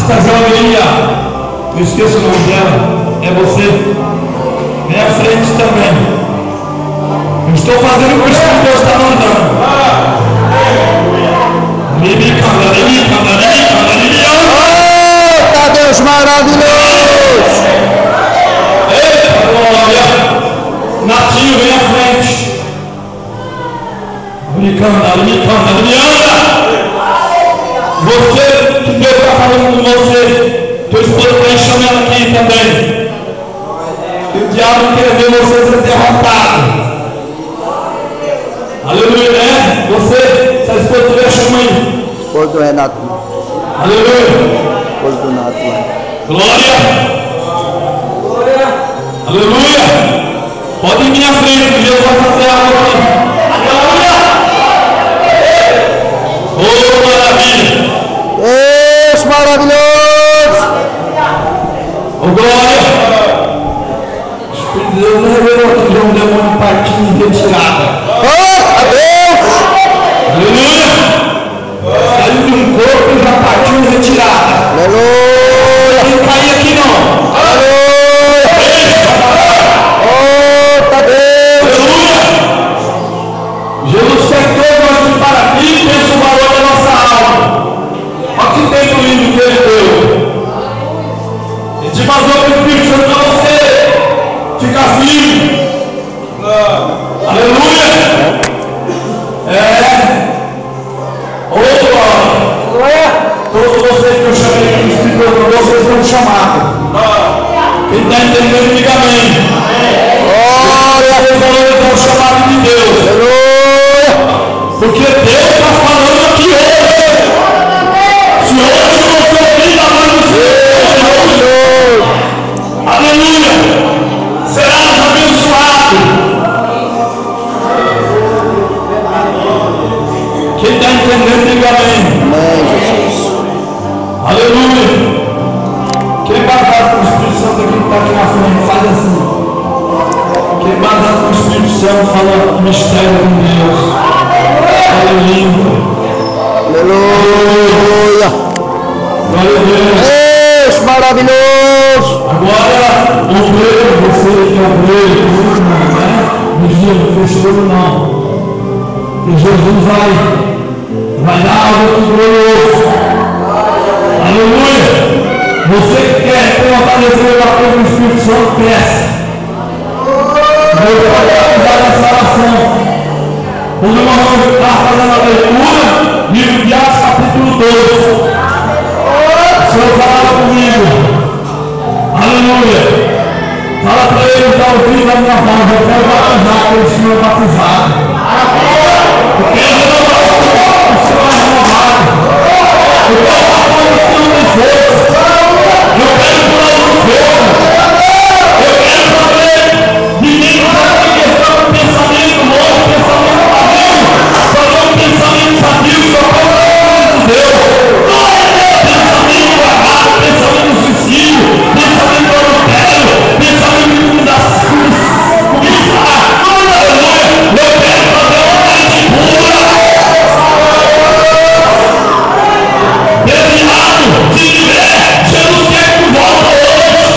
Esta jogaria, eu esqueço o nome dela, é você. Vem à frente também. Eu estou fazendo o que o Espírito Deus está mandando. Eita Deus maravilhoso! Eita glória! Natinho, vem à frente. Você, que Deus está falando com você, teu esposo está enxamando aqui também. E o diabo quer ver você ser derrotado. Aleluia, né? Você, sua esposa estiver chamando. Esposo do Renato. Aleluia. Esposo do Renato. Glória. Glória. Aleluia. Pode ir em minha frente, que Deus vai fazer algo aqui. Aleluia. Oh, maravilha. Deus maravilhoso. Oh, glória. O Espírito de Deus não revelou que um demônio partindo em retirada. Oh, Deus. Aleluia. Saiu de um corpo e já partiu em retirada. Aleluia. Não cair aqui não. Aleluia. Oh, Deus. Aleluia. Jesus quer que todos nós que para aqui pensem o valor da nossa alma. Olha que tempo lindo que ele deu. Ele te mandou para o Espírito Santo para você ficar firme. Aleluia. Todos vocês que eu chamei aqui, o Espírito Santo, vocês foram chamados. Quem está entendendo, diga amém. Vocês valorizam o chamado de Deus. Porque Deus está falando aqui hoje. Se hoje você ouvir da mão do Senhor, aleluia, serás abençoado. Quem está entendendo, diga amém. Amém, Jesus. Aleluia. Quem batado com o Espírito Santo aqui que está aqui na frente, faz assim. Quem batado com o Espírito Santo fala mistério com Deus. Aleluia. Aleluia. Glória a Deus. Deus maravilhoso. Agora, obreiro, você que é obreiro, né? Vigia, não fechou não. E Jesus vai dar algo aqui glorioso. Aleluia. Você que quer fortalecer a coisa do Espírito Santo, peça. Deus pode usar essa oração. Quando nós vamos estar fazendo a leitura, livro de Atos, capítulo 12. O Senhor falava comigo. Aleluia. Fala para ele, está ouvindo a minha voz. Eu quero batizar aqueles que não batizaram. Porque eu não o Senhor é renovado. Eu quero passar o Senhor de força. Eu quero pular no fogo. Eu quero saber. Ninguém sabe que questão do pensamento morto, pensamento vazio. Fazer um pensamento sadio, só para o Deus. Pensamento errado, pensamento suicídio, pensamento adultério, pensamento de comunicação. Eu quero fazer uma mente pura. Desviado, se tiver, Jesus quer que volta hoje.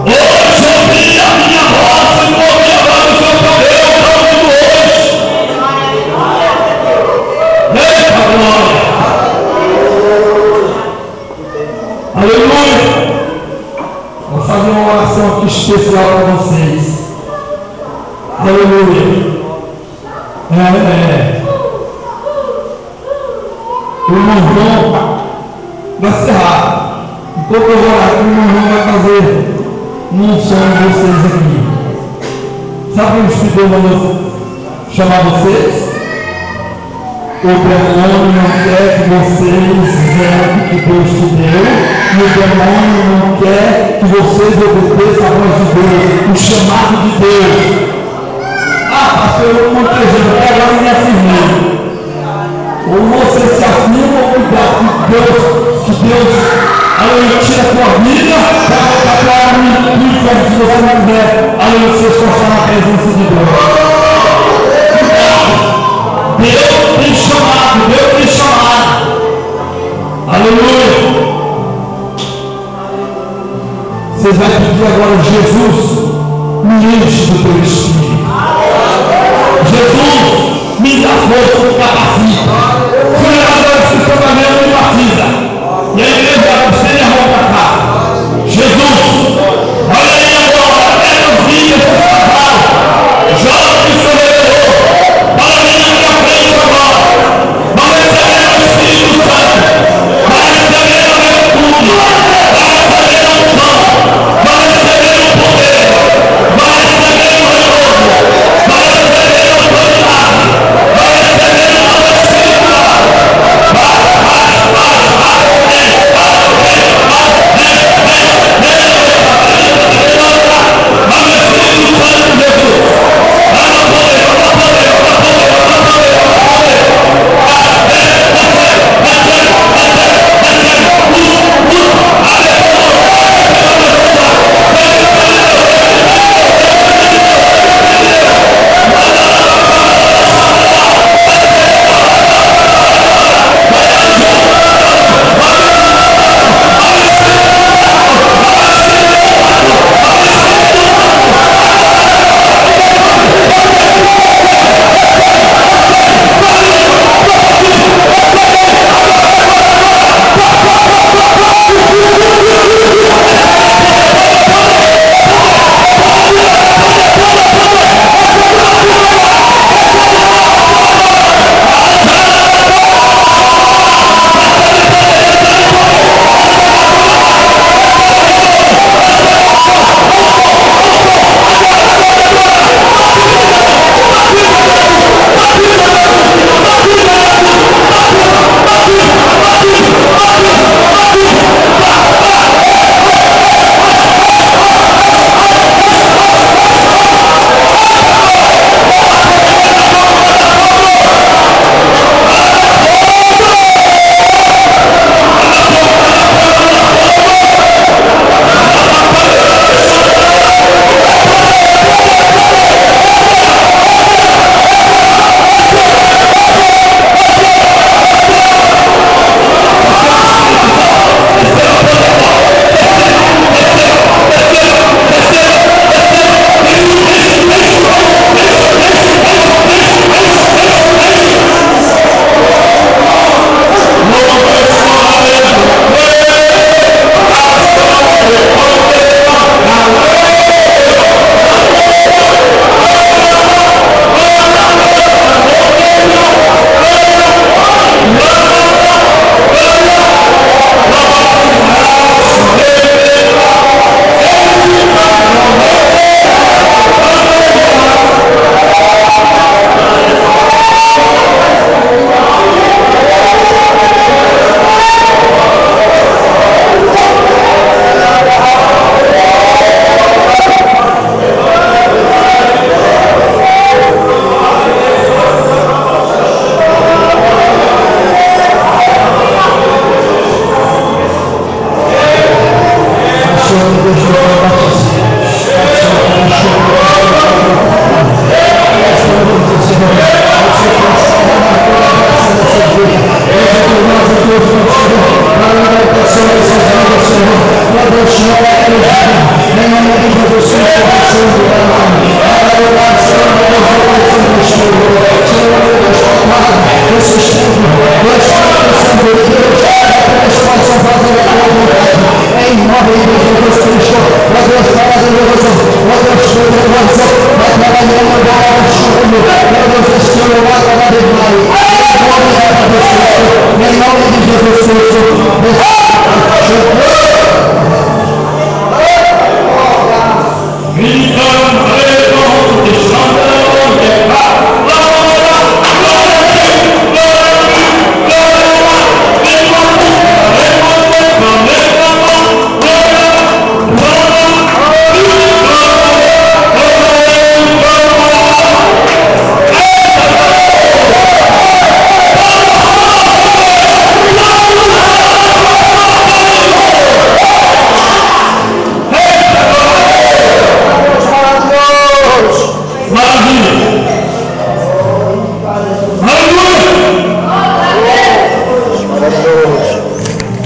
Hoje ouvi a minha voz, se não ouvir a voz do Senhor para Deus, está ouvindo hoje. Eita glória. Aleluia. Vou fazer uma oração aqui especial para vocês. Aleluia. O irmão João vai encerrar. Enquanto eu vou orar, o irmão João vai fazer um som de vocês aqui. Sabe o Espírito Deus mandou chamar vocês? O demônio não quer que vocês zerem o que Deus te deu. E o demônio não quer que vocês obedeçam a voz de Deus, o chamado de Deus. Ah, pastor, eu não acredito, até agora me afirmei. Ou você se afirma ou cuidado que Deus aleluia, tira a tua vida para colocar no inferno se você não quiser, aleluia, se esforçar na presença de Deus. Cuidado. Deus tem chamado. Aleluia. Você vai pedir agora, Jesus, me enche do teu Espírito. Jesus, me dá força, me capacita. Os vereadores que estão caminhando me batiza. E a igreja vai estender a mão para cá. Jesus, olha aí agora, é nos dias do Natal. Jovem que se revelou, para mim na minha frente agora. Vai receber o Espírito Santo. Vai receber a virtude. Vai receber a unção. Vai receber o poder. Vai receber o renovo. Vai receber a autoridade. Vai receber a nova espiritual.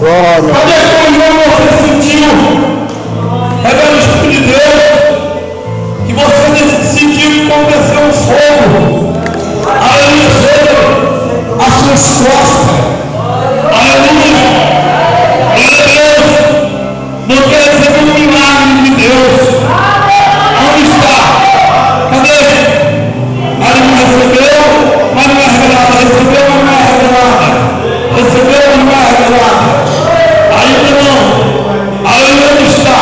Glória. Cadê quando você sentiu? Revela o Espírito de Deus que você sentiu que aconteceu um fogo. Aleluia, sobre as suas costas. Aleluia. Glória a Deus. Não quer receber um milagre de Deus. Onde está? Cadê? Aleluia, recebeu, mas não é revelada. Recebeu, mas não é revelada. Recebeu, mas não é revelada. Ainda não. Aleluia, onde está?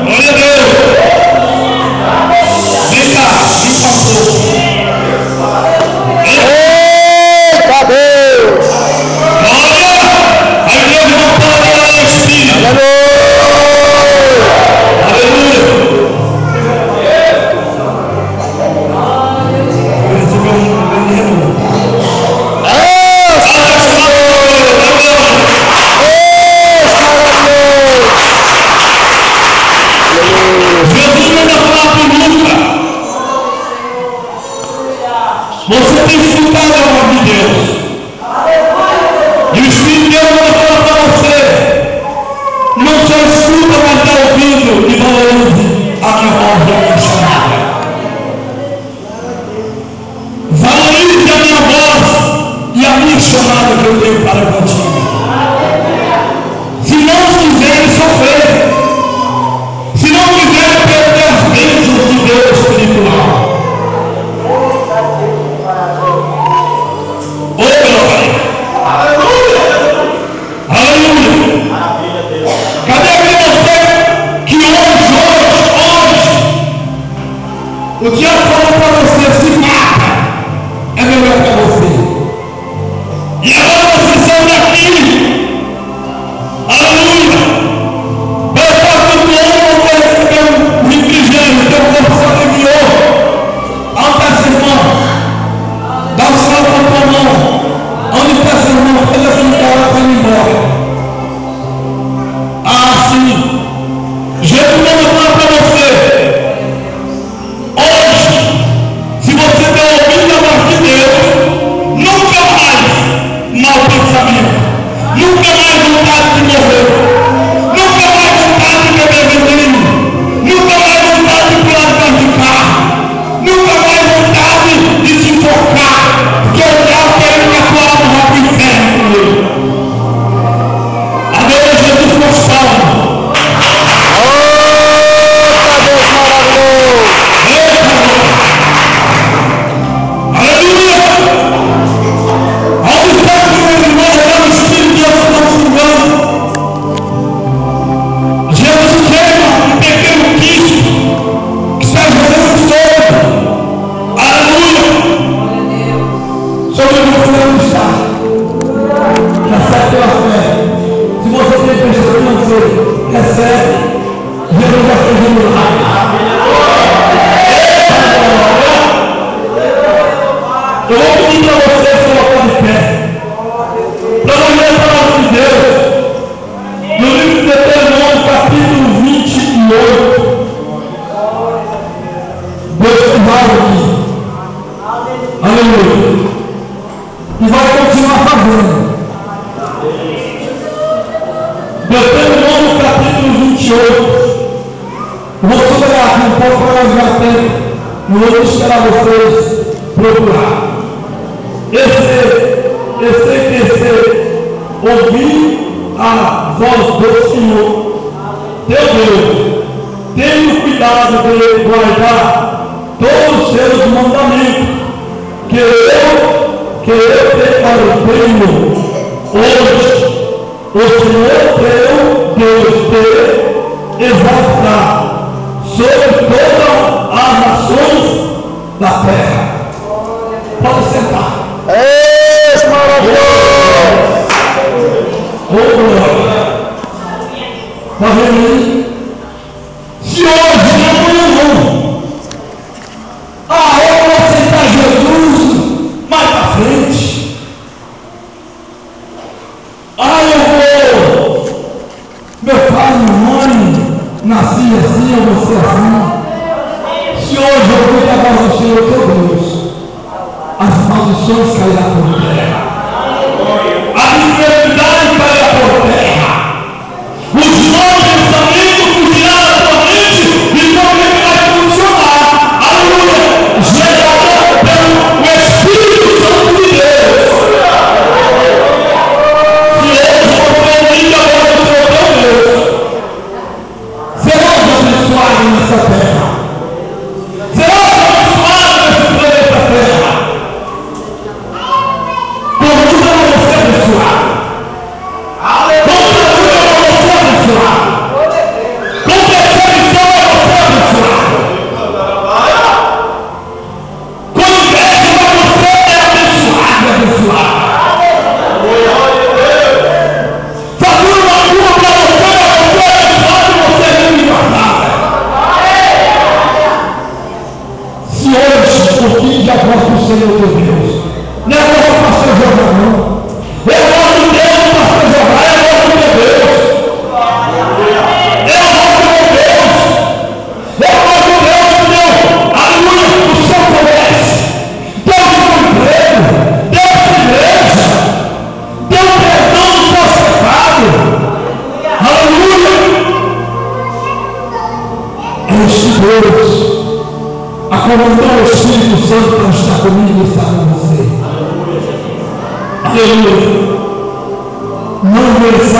Glória a Deus. Vem cá, vem pastor. Eita Deus. Glória. A igreja não pode orar no Espírito. Aleluia. Aleluia. Recebeu um veneno. Deus maravilhoso. Jesus manda falar para o Lucas. Você tem escutado a voz de Deus. E o Espírito de Deus manda falar para você. Não só escuta, mas está ouvindo e valorize a minha voz e a minha chamada. Valorize a minha voz e a minha chamada que eu tenho para contigo. Se não quiserem sofrer, se não quiserem perder as bênçãos de Deus espiritual. Ô glória! Aleluia! Aleluia! Cadê aquele você que hoje, o diabo falou para você, se mata, é melhor para você. E agora você saiu daqui. Aleluia! Pela parte do homem, você recebeu um refrigério, teu corpo se aliviou. Onde está esse irmão? Dá o sinal para a tua mão. Onde está esse irmão? Faz assim, para ir embora. Ah, sim. Jesus manda falar para você. Hoje, se você der ouvido a voz de Deus, nunca mais mau pensamento. Nunca mais vontade de morrer. Nunca mais vontade de beber veneno. Nunca mais vontade de pular de carro. Nunca mais vontade de se enforcar. Porque o diabo querendo que a tua alma vá para o inferno com ele. Adeus, Jesus Constante. Eita Deus maravilhoso. Aleluia! Onde está que o meu irmão revela o Espírito de Deus não se engana? Jesus queima um pequeno Cristo que está jogando sobre. Aleluia! Sobre você onde está. Recebe pela fé. Se você tem perseverança, recebe. Jesus já fez um milagre. Eu vou pedir para você se colocar de pé. Para nós ler a palavra de Deus. No livro de Deuteronômio, capítulo 28. Deus te vai aqui. Aleluia. E vai continuar fazendo. Deuteronômio, capítulo 28. Eu vou sobrar aqui um pouco para nós já tempo. No outro esperar vocês procurar. Ouvir a voz do Senhor, teu Deus, tenha cuidado de guardar todos os seus mandamentos, que eu te ordeno hoje. O Senhor teu Deus te exaltará sobre todas as nações da terra. Pode sentar. Deus maravilhoso. Ô glória! Está vendo aí? Se hoje amanhã não, eu vou aceitar Jesus mais para frente. Eu vou, meu pai e minha mãe nasci assim, eu vou ser assim. Se hoje eu vou a voz do Senhor teu Deus, as maldições cairão por terra. A enfermidade para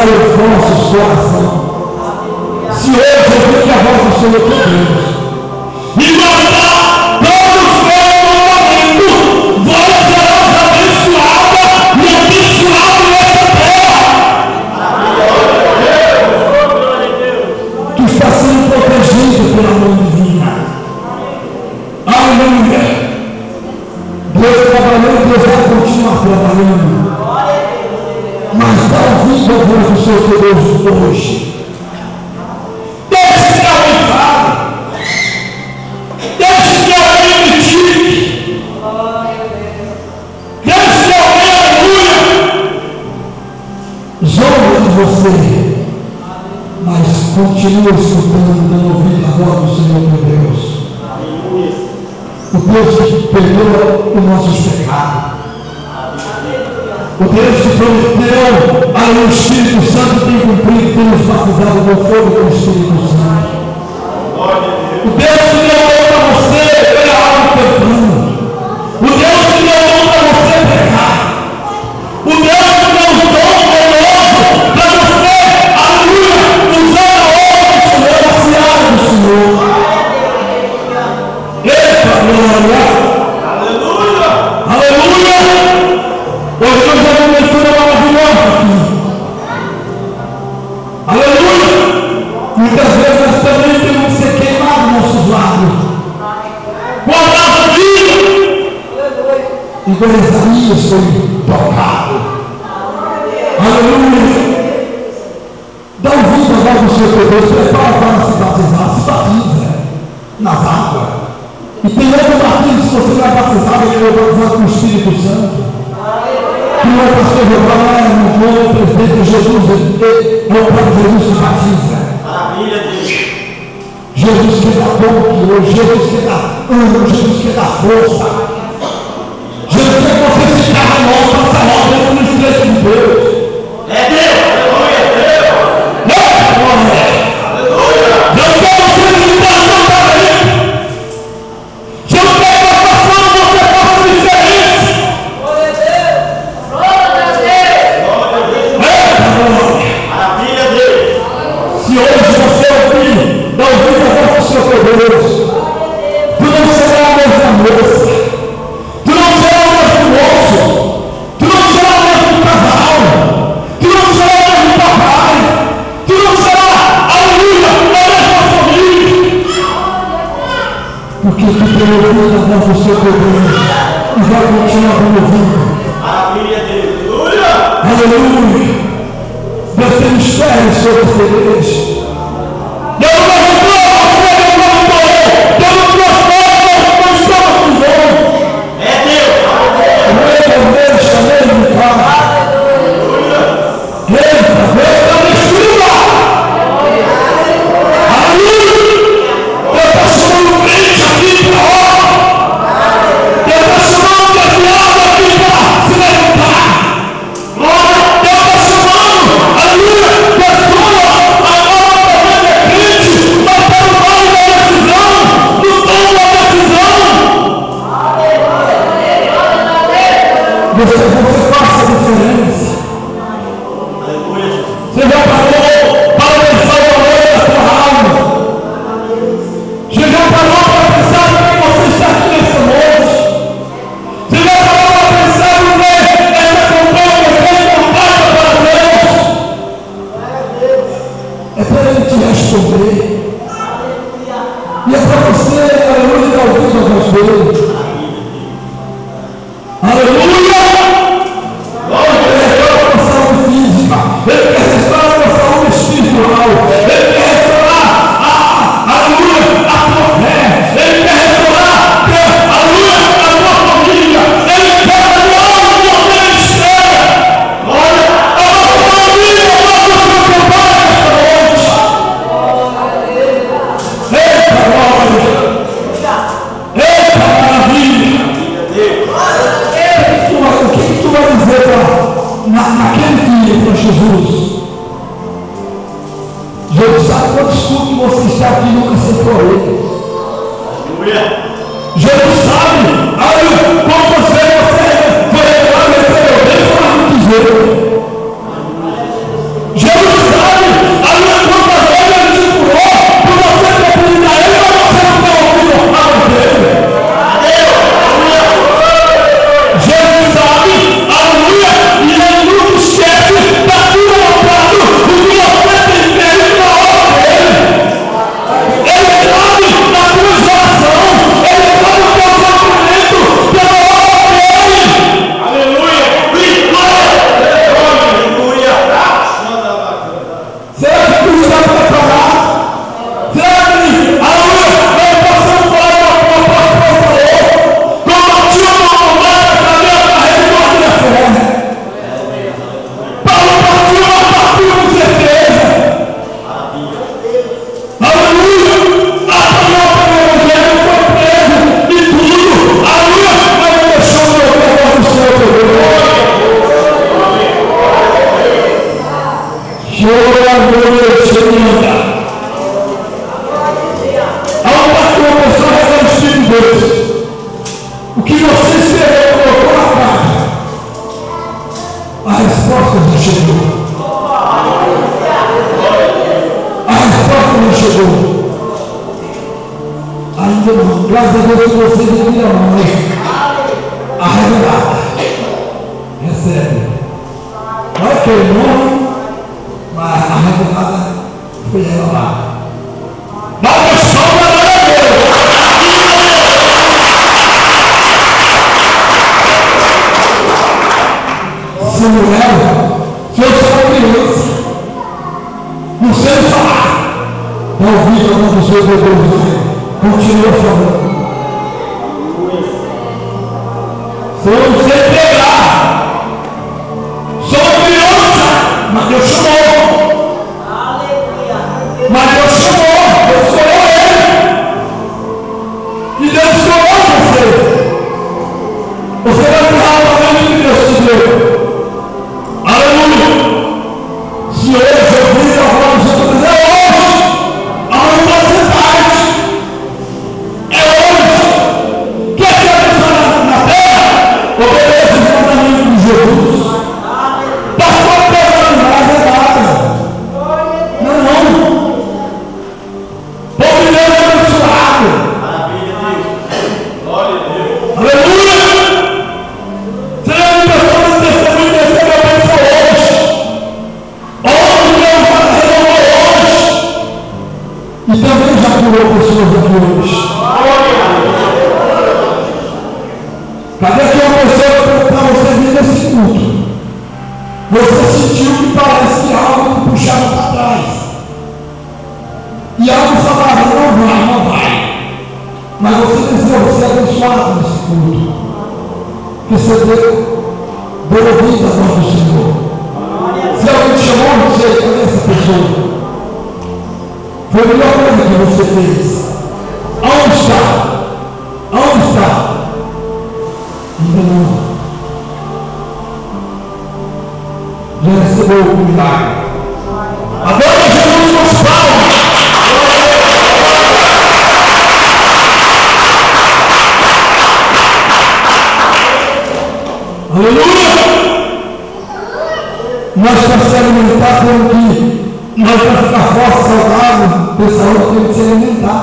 alegrar os nossos corações. Se hoje ouvir a voz do Senhor teu Deus e guardar todos os meus mandamentos, vós serás abençoada e abençoado nessa terra. Tu estás sendo protegido pela mão divina. Aleluia. Deus trabalhando, Deus vai continuar trabalhando. Mas dá ouvido a voz do Senhor teu Deus hoje. Deixe que alguém fale. Deixe que alguém critique. Deixe que alguém aleluia. Zomba de você. Mas continue escutando, dando ouvido à voz do Senhor teu Deus. O Deus que perdoa os nossos pecados. O Deus que prometeu ao Espírito Santo tem cumprido, tem nos batizado no fogo do Espírito Santo. O Deus que deu mão para você pegar algo perdão. O Deus que deu mão para você pecar. O Deus que deu um dom poderoso para você, aleluia, usar a obra do Senhor, a seara do Senhor. Eita, glória! Aleluia! Aleluia! Hoje nós vamos uma leitura maravilhosa aqui. Aleluia! Muitas vezes nós também temos que ser queimados nossos lábios. Guardar a vida. Igual Isaías foi tocado. Aleluia! Dá ouvido a voz do Senhor teu Deus. Prepara para se batizar. Se batiza nas águas. E tem outro batismo, se você não é batizado, ele é batizado com o Espírito Santo. E o pastor João, o presidente Jesus, é o próprio Jesus que batiza. Maravilha, Deus. Jesus que dá dom, Jesus que dá ânimo, Jesus que dá força. Jesus quer que você se carre logo para essa obra dentro do Espírito de Deus. É Deus, aleluia, é Deus. Aleluia. Deus quer você se limpar para ele. Jesus quer que você faça diferença. Maravilha, Deus. Se hoje você ouvir, dá ouvido a voz do Senhor teu Deus, tu não será a mesma moça, tu não será o mesmo moço, tu não será o mesmo casal, tu não será o mesmo papai, tu não será, aleluia, a mesma família, porque tu tem ouvido a voz do Senhor teu Deus e vai continuar ouvindo. Maravilha, Deus. Aleluia. Deus tem mistérios sobre essa igreja. Deus não levantou você, Deus não levantou eu. Deus não trouxe nós estamos com vós. É Deus. Aleluia. Chamei de Pai. Aleluia. Eita, Deus está destruindo. Aleluia. Deus está chamando o crente aqui para a obra. Deus está chamando o desviado aqui para se levantar. Glória. Deus está chamando, aleluia, pessoas agora também é crente, mas para o vale da decisão, no tom da decisão. Você faça a diferença. Você já parou para pensar o valor da sua alma? Você já parou para pensar no que você está aqui nessa noite? Você já parou para pensar no que essa campanha foi contada para Deus? É para Ele te responder. E é para você, aleluia, dar ouvido a voz dele. Aleluia! Ele quer restaurar a saúde física. Ele quer restaurar a saúde espiritual. Ele quer restaurar, aleluia, a tua fé. Ele quer restaurar, aleluia, a tua família. Ele quer restaurar o teu ministério. Olha, a nossa família, a nossa campanha nesta noite. Eita, glória. Eita, maravilha. O que tu vai dizer naquele dia para Jesus? Jesus sabe quantos cultos você está aqui e nunca aceitou ele. Jesus sabe, quantas vezes você foi revelado e recebeu Deus para não dizer. Jesus O que você escreveu, colocou na carta, a resposta já chegou. A resposta não chegou. Ainda não. Graças a Deus que vocês ainda não, mas a revelada recebe. Não é que o nome, mas a revelada foi revelada. Dá uma salva a Deus! Se eu sou criança, não sei falar, dá ouvido a mão do seu Deus, continua falando. Se eu não sei pegar, sou criança, mas Deus chamou. Mas Deus chamou, Deus escolheu ele. E Deus escolheu você. Você vai empurrar o caminho que Deus te deu. Aleluia! Se hoje eu vi a voz do Senhor dizer hoje, aonde você parte, é hoje. Quer que a pessoa na terra obedeça os mandamentos de Jesus? Pastor pesando mais é nada. Não. Povo de Deus é abençoado. Aleluia! E também já curou pessoas aqui hoje. Cadê aquela pessoa para você vir nesse culto? Você sentiu que parece que algo te puxava para trás. E algo falava, não vai. Mas você dizia, você é abençoado nesse culto. Recebeu, deu ouvido a voz do Senhor. Se alguém te chamou, não sei, cadê essa pessoa? Foi a melhor coisa que você fez. Aonde está? Aonde está? Ainda não. Já recebeu o milagre. Agora Jesus nos fala. Aleluia! Nós para se alimentar temos que. Nós para ficar forte, saudável, ter saúde, temos que se alimentar.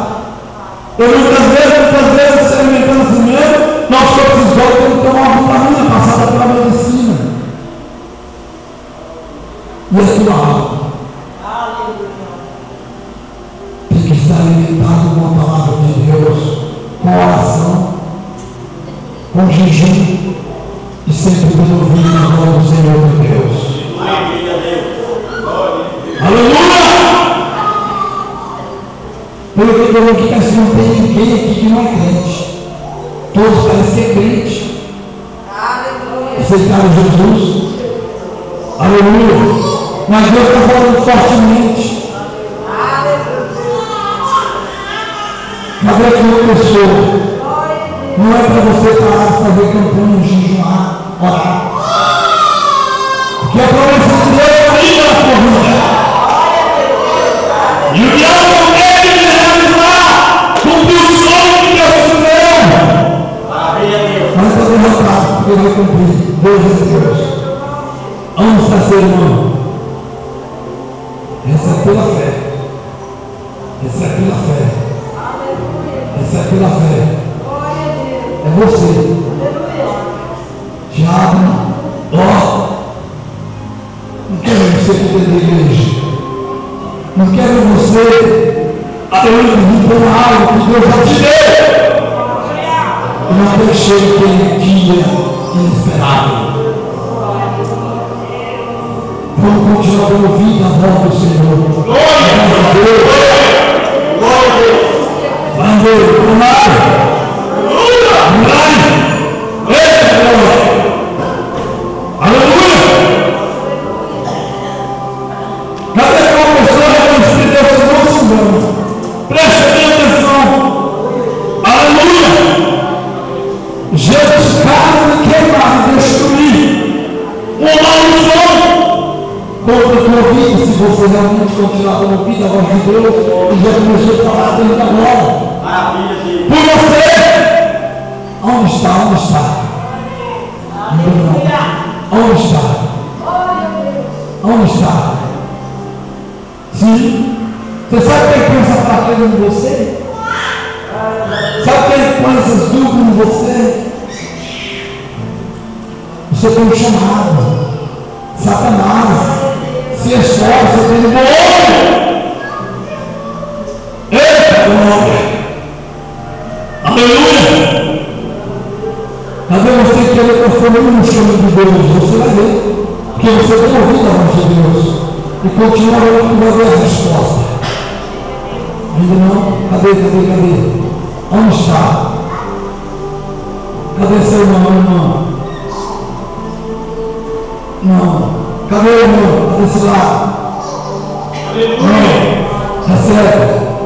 Eu muitas vezes se alimentando assim mesmo, nós corpos temos que tomar uma vitamina passada pela medicina. E a tua alma tem que estar alimentado com a palavra de Deus, com oração, com jejum e sempre dando ouvido na voz do Senhor de Deus. Aleluia! Pelo que eu falei aqui, parece que não tem ninguém aqui que não é crente. Todos parecem ser crente. Aceitaram Jesus. Aleluia! Mas Deus está falando fortemente. Cadê aquela pessoa? Não é para você parar de fazer campanha, jejuar, orar. Porque a promessa de Deus é ainda na tua vida. E o diabo não quer te realizar, cumprir o sonho que Deus te deu. Mas está derrotado, porque ele vai cumprir. Deus é Deus. Onde está seu irmão? Essa é pela fé. Essa é pela fé. Essa é pela fé. É você. Tiago, ó. Não quero você cuidar da igreja. Não quero você vir algo que Deus já te deu. E não deixei aquele dia inesperado. Vamos continuar dando vida à voz do Senhor. Glória a Deus. Glória a Deus. Vamos ver, vamos lá. Aleluia! Cadê aquela pessoa que Deus não se engana? Preste atenção. Aleluia! Jesus, cara, queimar, destruir. Uma maldição. contra a tua vida, se você realmente continuar a ouvir a voz de Deus, e já começou a falar dentro agora. Maravilha, Por você! Onde está? Onde está? Onde está? Onde está? Sim. Você sabe quem põe essa fraqueza em você? Sabe quem põe essas dúvidas em você? Você tem um chamado. Satanás. Se esforça, você tem um olho. Eita, glória. Aleluia. Cadê você que ele transformou no chama de Deus? Você vai ver. Porque você tem ouvido a voz de Deus. E continua orando que vai ver a resposta. Ainda não? Cadê? Onde está? Cadê seu irmão? Não. Cadê o irmão? Cadê esse lado? Não. Recebe.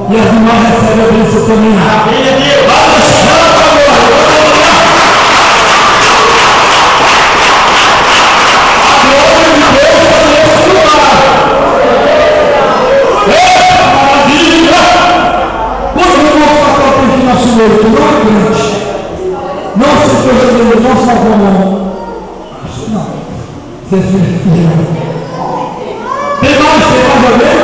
E as irmãs recebem a bênção também. maravilha, Deus. Vai deixar agora. A glória de Deus está nesse lugar. Eita, maravilha! Quando eu vou falar para o nosso Senhor, tu não é crente. Não se esteja dentro, não se lava a mão. Não. Você é filho. Tem mais a ver?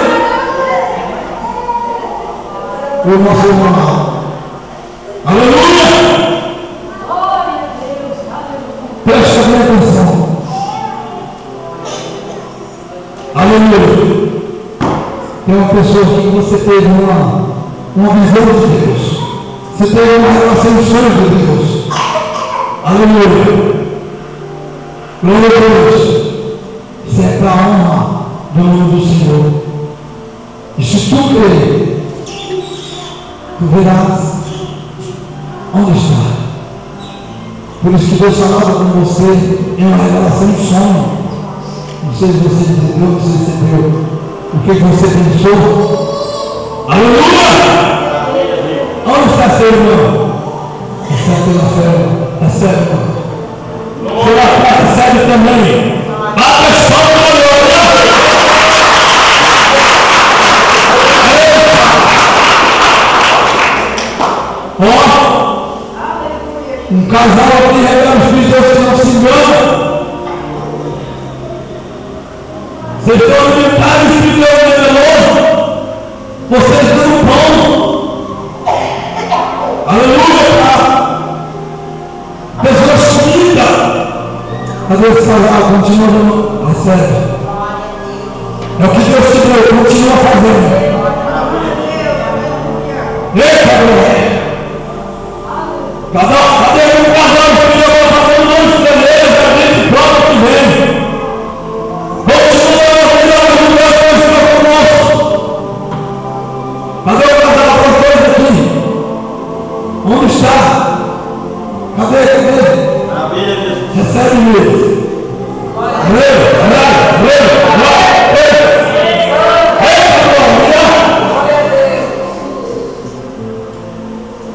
O nosso irmão. Aleluia! Preste bem atenção. Aleluia! Tem uma pessoa aqui que você teve uma visão de Deus. Você teve uma relação de sonhos de Deus. Aleluia! Glória a Deus! Isso é para a honra do nome do Senhor. E se tu crer, tu verás onde está. Por isso que Deus falava com você em uma revelação de sonho. Não sei se você entendeu, se você recebeu o que você pensou. Aleluia! Onde está seu irmão? Recebe pela fé. Recebe, irmão. Pela fé, recebe também. A pessoa da glória. Ó, um casal aqui revela os filhos de Deus que não se engana. Vocês estão alimentados, os filhos de Deus revelou. Vocês dão pão. Aleluia. Pessoas comidas. Cadê esse casal? Continua dando. Recebe. É o que Deus te deu. Continua fazendo. Eita, glória. Cadê um casal que eu vou fazendo nomes de beleza, a gente prova que vem. Continua a Deus conosco. Cadê o casal para os dois aqui? Onde está? Cadê? Recebe eles.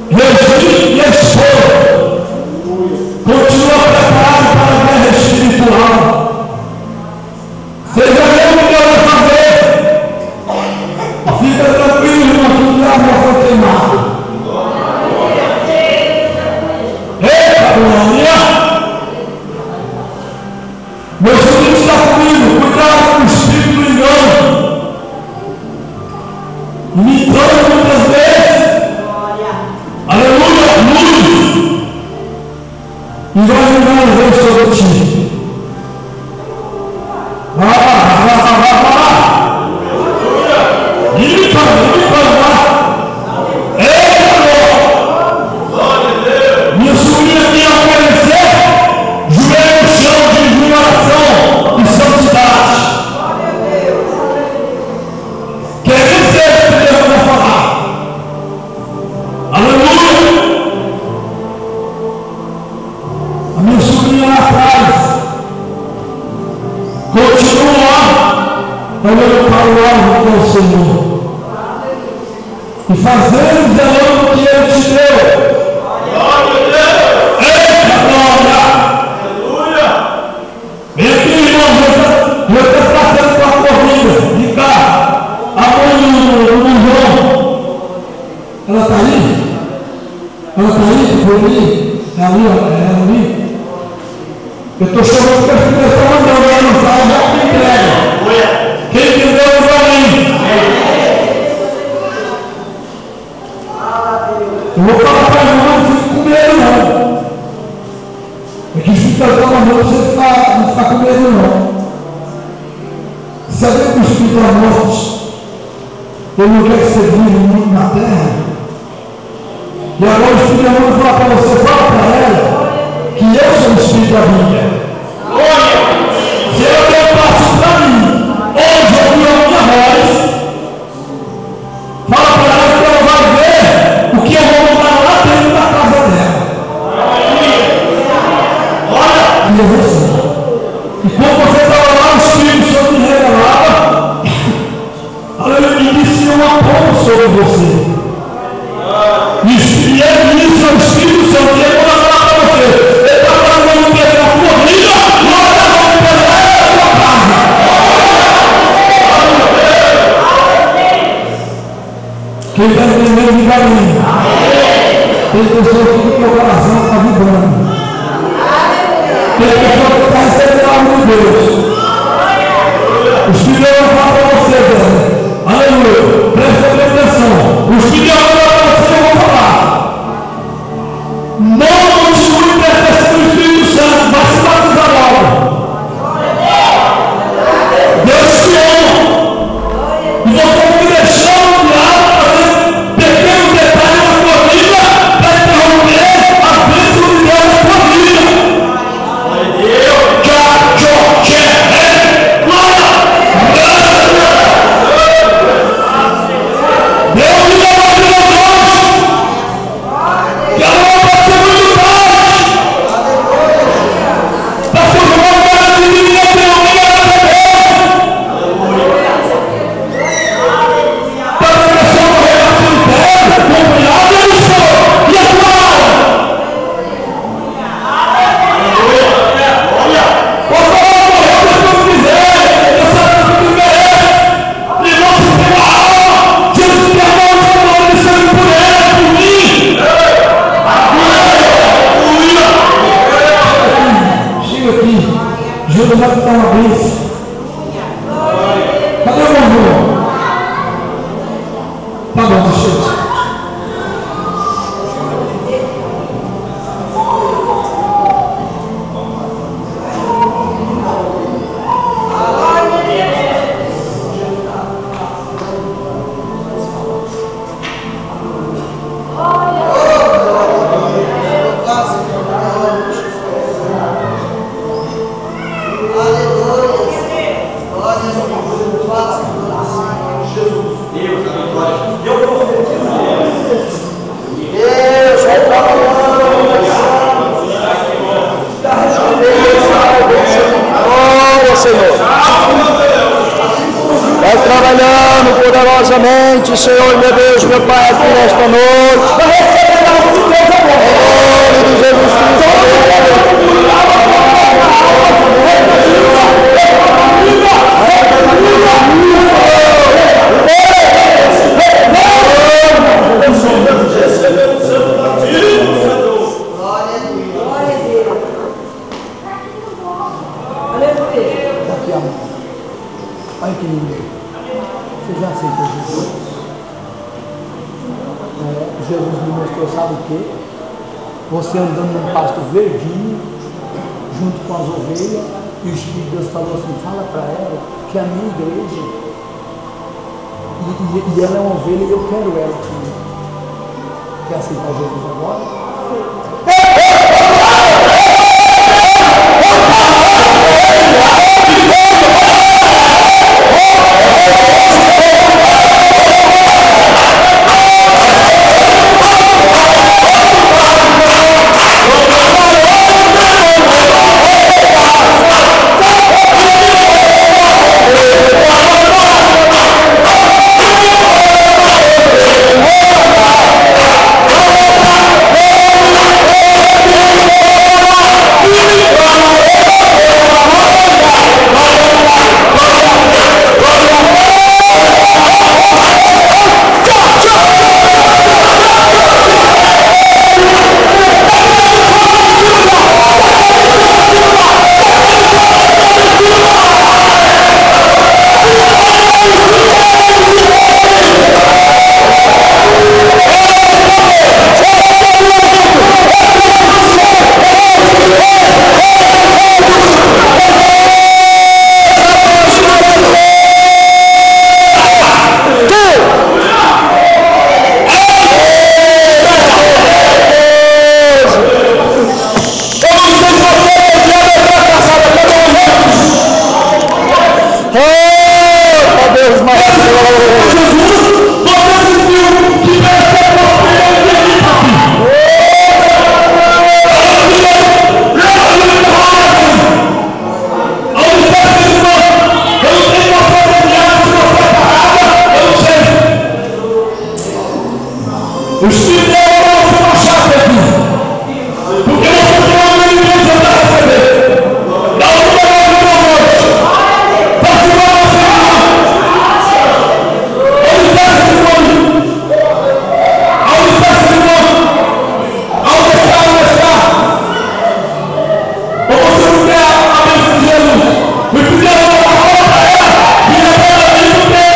Regime e esforço. Continua preparado para a guerra espiritual. Seja eu que eu vou fazer. Fica tranquilo, irmão, que o diabo não foi queimado. Eita, glória! Meu filho está comigo, cuidado com o espírito do engano. Me engano muitas vezes. Aleluia, luz. E nós enganamos sobre ti. Vai lá. Limpa lá. Eita, minha sobrinha aqui aparecer, joelho no chão de oração e santidade. Querendo ser o que Deus vai falar. Aleluia. A minha sobrinha lá atrás continua olhando para o alvo que é o Senhor e fazendo zelando o que Ele te deu. Eita, glória! Vem aqui, irmão, eu estou tratando com a vem com o espírito da morte. Ele não quer que você viva muito na terra. E agora o Espírito da morte fala para você, fala para ela, que eu sou o Espírito da vida. Se eu der um passo para mim, onde eu vi a minha voz, fala para ela que ela vai ver o que eu vou mandar lá dentro da casa dela. Olha, e eu vou sim. E quando você estava lá, o Espírito Santo me revelava, aleluia, e disse uma pomba sobre você. E ele disse ao Espírito Santo, e ele vai falar para você, ele está fazendo um peso na tua vida, nós vamos pegar a tua casa. Quem está entendendo, diga amém. Tem pessoas que o meu coração está vibrando. Tem pessoas que estão recebendo algo de Deus. O Espírito vai falar para você, velho. Aleluia. Presta atenção. O Espírito vai falar para você, eu vou falar. Não continue pertencendo ao Espírito Santo, vai se batizar logo. Deus te ama. E não estou me deixando o diabo fazer pequenos detalhes na tua vida para interromper a bênção de Deus na tua vida. Deus me dá uma vida hoje. Que a mão pode ser muito tarde. Para que o irmão vai me dizer que não me dá para Deus. Para que a pessoa morrer na tua terra, confiado eu sou. E a tua alma. Quando ela morreu, Deus quiser, eu sei que tu merece. E não se tem a alma. Jesus tem a mão de Senhor de sangue por ela, por mim. Chega aqui. Judas vai dar uma bênção. Cadê o irmão? Tá bom, chega. Deus, vai trabalhando. Glória, Senhor. Vai trabalhando poderosamente, Senhor, meu Deus, meu Pai, aqui nesta noite. Em nome de Jesus Cristo. Aqui, amor. Olha que lindo. Você já aceitou Jesus? Jesus me mostrou, sabe o quê? Você andando num pasto verdinho, junto com as ovelhas, e o Espírito de Deus falou assim, fala para ela que é a minha igreja, e ela é uma ovelha e eu quero ela também. Quer aceitar Jesus agora? Deus maravilhoso. Jesus, você sentiu que essa é o Espírito de Deus vai ser uma chave aqui, porque você tem uma alimentação para receber. Dá uma palavra para hoje. Faça uma oração. Onde está esse demônio? Onde está esse demônio? Onde está? Ou você não quer a bênção de Jesus? Me pediu uma palavra para ela. E ela me não tem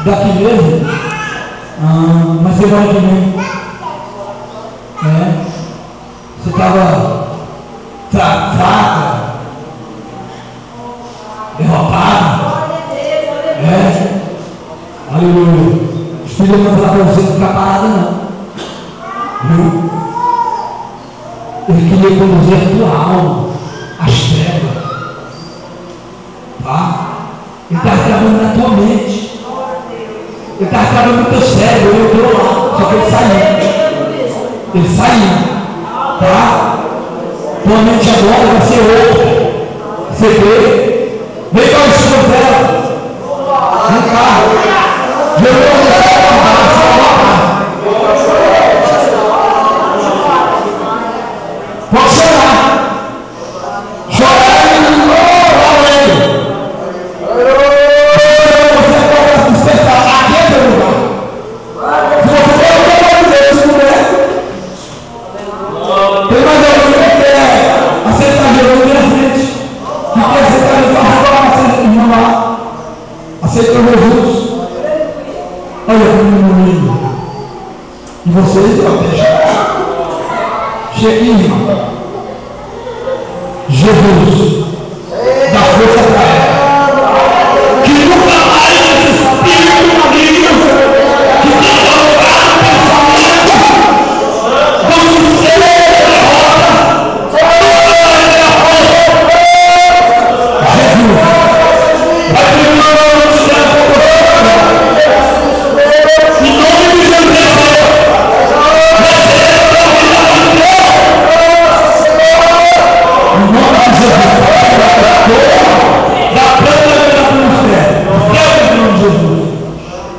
daqui mesmo, mas semana que vem, você estava fraca, derrotada, aleluia. O Espírito não vai falar para você não ficar parada, não, viu? Ele queria conduzir a tua alma às trevas, tá? Ele está trabalhando na tua mente. Ele estava trabalhando no teu cérebro, ele entrou lá, só que ele saiu. Ele saiu, tá? Tua mente agora vai ser outra. Você vê? Vem cá o Espírito dela. Vem cá. Eu vou começar a falar. Pode chorar. Chorar e louvar ele. Aceitou Jesus. Olha para mim, lindo. E vocês, cheguinho, irmão. Jesus dá força para ela. Que nunca mais esse espírito maligno que tem colocado o pensamento do ser derrota. Jesus vai primeiro.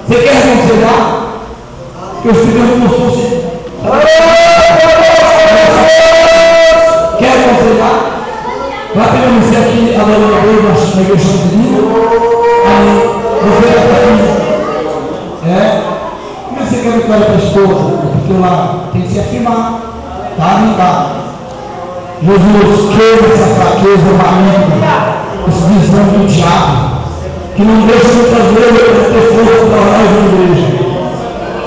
Você quer aconselhar? Que o Espírito não fosse. Quer aconselhar? Vai permanecer aqui adorando a Deus na igreja divina. Amém. Você vai estar aqui. Como você quer vitória para a esposa? Porque lá tem que se afirmar. Tá? Não dá. Jesus, queima essa fraqueza maligna, esse visão do diabo, que não deixa muitas vezes eu ter força para orar na igreja.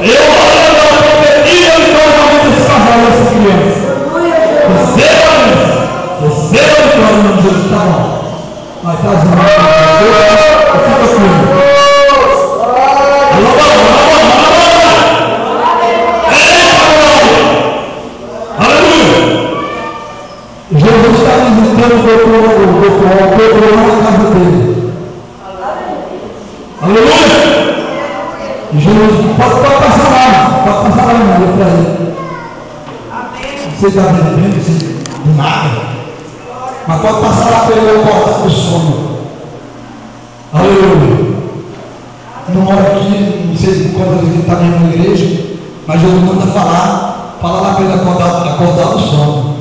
Eu oro na profecia e estou na vida desse casal, dessa criança. Receba a vitória em Jesus. casando. Eu fico assim. Jesus está visitando o doutor na casa dele. Aleluia! Jesus, pode passar lá, irmão, para ele. Você está vendo de nada, mas pode passar lá para ele a porta do sono. Aleluia! Não mora aqui, não sei quantas vezes ele está na igreja, mas Jesus manda fala lá para ele acordar do sono.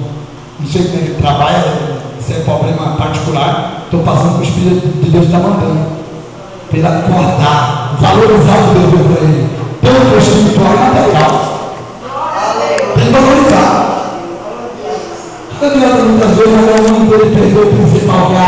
Não sei como ele trabalha, se é problema particular, estou passando com o Espírito de Deus está mandando. Para ele acordar, valorizar o que Deus deu para ele. Tanto espiritual e material. Tem que valorizar. Não adianta muitas vezes, mas ele perdeu o principal, que é a